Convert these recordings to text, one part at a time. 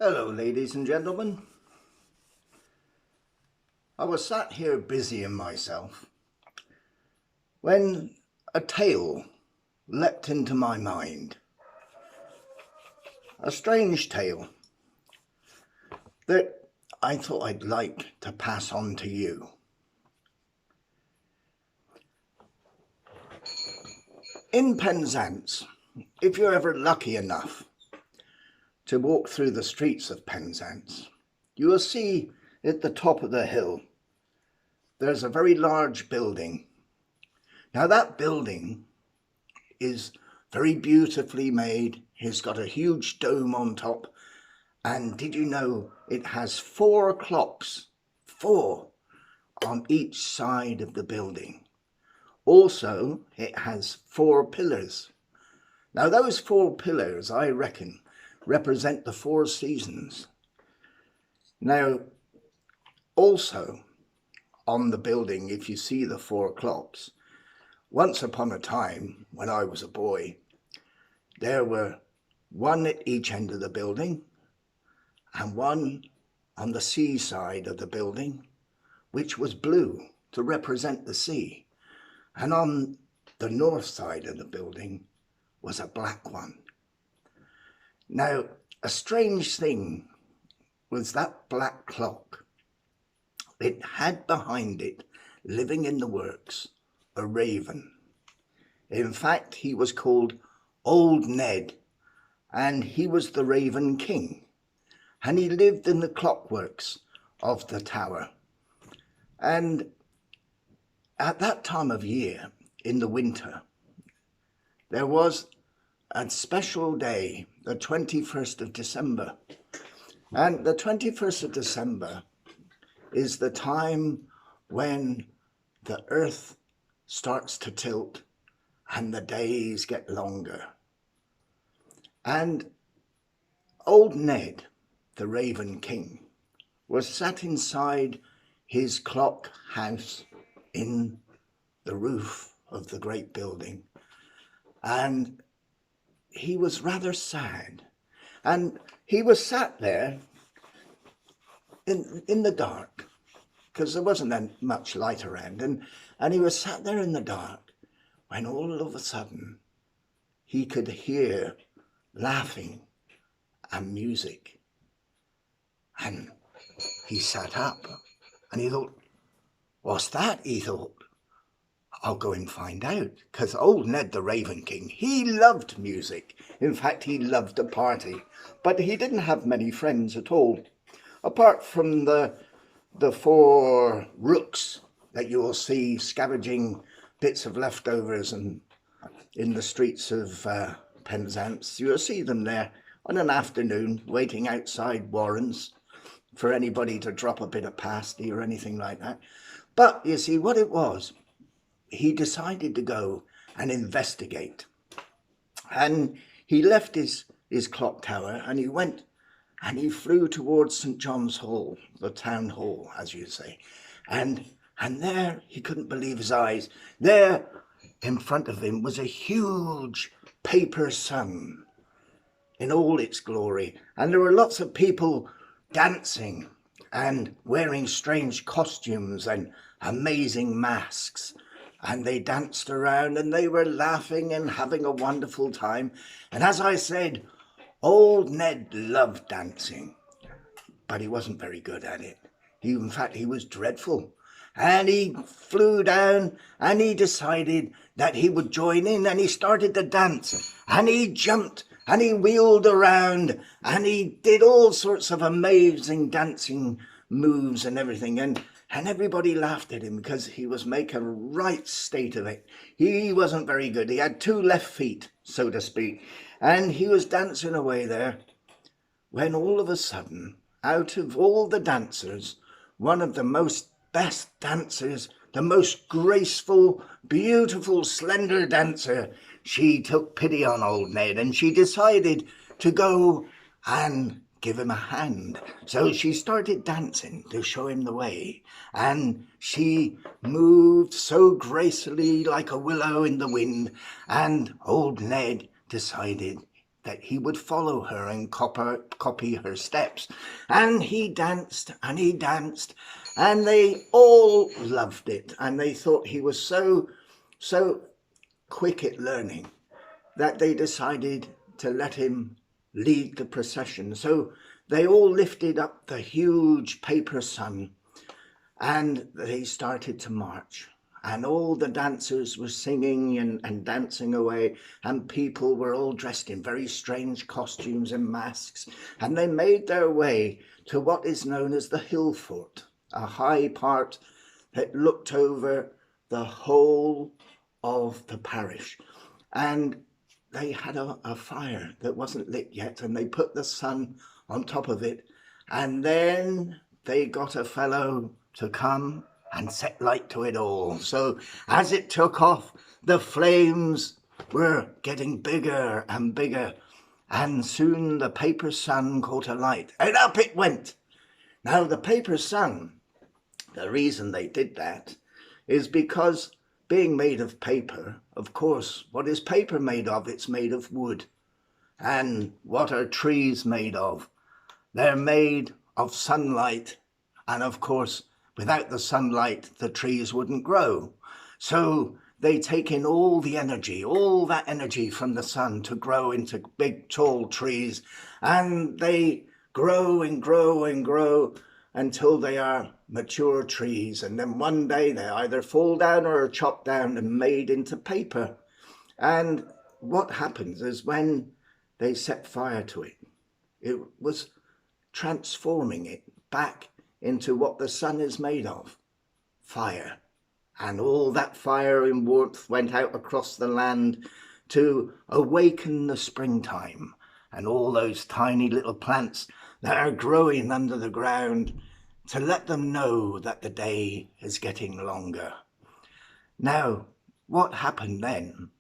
Hello, ladies and gentlemen. I was sat here busying myself when a tale leapt into my mind. A strange tale that I thought I'd like to pass on to you. In Penzance, if you're ever lucky enough to walk through the streets of Penzance, you will see at the top of the hill there's a very large building. Now that building is very beautifully made. It's got a huge dome on top, and did you know it has 4 clocks, 4 on each side of the building. Also, it has 4 pillars. Now those 4 pillars, I reckon, represent the 4 seasons. Now, also on the building, if you see the 4 clocks, once upon a time, when I was a boy, there were 1 at each end of the building and 1 on the sea side of the building, which was blue to represent the sea. And on the north side of the building was a black one. Now, a strange thing was that black clock. It had behind it, living in the works, a raven. In fact, he was called Old Ned, and he was the Raven King, and he lived in the clockworks of the tower. And at that time of year, in the winter, there was a special day, the 21st of December. And the 21st of December is the time when the earth starts to tilt and the days get longer. And Old Ned, the Raven King, was sat inside his clock house in the roof of the great building, and he was rather sad, and he was sat there in the dark, because there wasn't much light around, and he was sat there in the dark when all of a sudden he could hear laughing and music. And he sat up and he thought, what's that? He thought, I'll go and find out, because Old Ned the Raven King, he loved music. In fact, he loved a party, but he didn't have many friends at all, apart from the 4 rooks that you will see scavenging bits of leftovers and in the streets of Penzance. You'll see them there on an afternoon waiting outside Warren's for anybody to drop a bit of pasty or anything like that. But you see what it was, he decided to go and investigate. And he left his clock tower and he went and he flew towards St. John's Hall, the town hall, as you say. And there he couldn't believe his eyes. There in front of him was a huge paper sun in all its glory. And there were lots of people dancing and wearing strange costumes and amazing masks. And they danced around and they were laughing and having a wonderful time. And as I said, Old Ned loved dancing, but he wasn't very good at it. In fact, he was dreadful. And he flew down and he decided that he would join in, and he started to dance and he jumped and he wheeled around and he did all sorts of amazing dancing moves and everything. And everybody laughed at him because he was making a right state of it. He wasn't very good. He had 2 left feet, so to speak. And he was dancing away there when all of a sudden, out of all the dancers, one of the best dancers, the most graceful, beautiful, slender dancer, she took pity on Old Ned and she decided to go and give him a hand. So she started dancing to show him the way, and she moved so gracefully like a willow in the wind, and Old Ned decided that he would follow her and copy her steps. And he danced and he danced, and they all loved it. And they thought he was so quick at learning that they decided to let him lead the procession. So they all lifted up the huge paper sun and they started to march. And all the dancers were singing and dancing away, and people were all dressed in very strange costumes and masks. And they made their way to what is known as the Hill Fort, a high part that looked over the whole of the parish. And they had a fire that wasn't lit yet, and they put the sun on top of it. And then they got a fellow to come and set light to it all. So as it took off, the flames were getting bigger and bigger, and soon the paper sun caught alight, and up it went. Now the paper sun, the reason they did that is because, being made of paper, of course, what is paper made of? It's made of wood. And what are trees made of? They're made of sunlight, and of course, without the sunlight, the trees wouldn't grow. So they take in all the energy, all that energy from the sun to grow into big, tall trees. And they grow and grow and grow until they are mature trees. And then one day they either fall down or are chopped down and made into paper. And what happens is when they set fire to it, it was transforming it back into what the sun is made of, fire. And all that fire and warmth went out across the land to awaken the springtime and all those tiny little plants that are growing under the ground, to let them know that the day is getting longer. Now, what happened then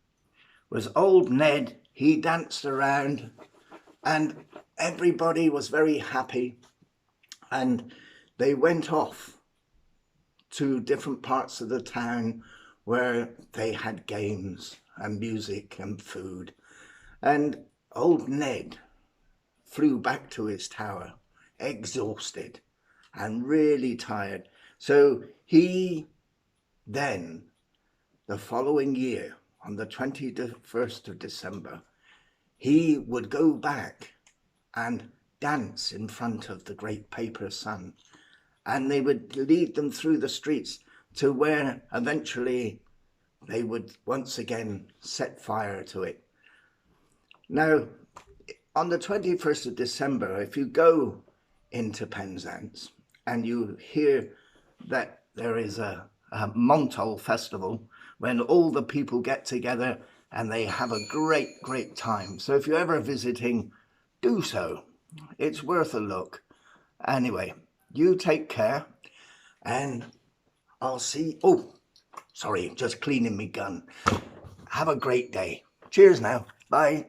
was old Ned, he danced around and everybody was very happy, and they went off to different parts of the town where they had games and music and food. And old Ned flew back to his tower, exhausted and really tired. So he then, the following year, on the 21st of December, he would go back and dance in front of the great paper sun. And they would lead them through the streets to where eventually they would once again set fire to it. Now, on the 21st of December, if you go into Penzance and you hear that there is a Montol festival when all the people get together and they have a great, great time. So if you're ever visiting, do so. It's worth a look. Anyway, you take care, and I'll see. Oh, sorry, just cleaning me gun. Have a great day. Cheers now. Bye.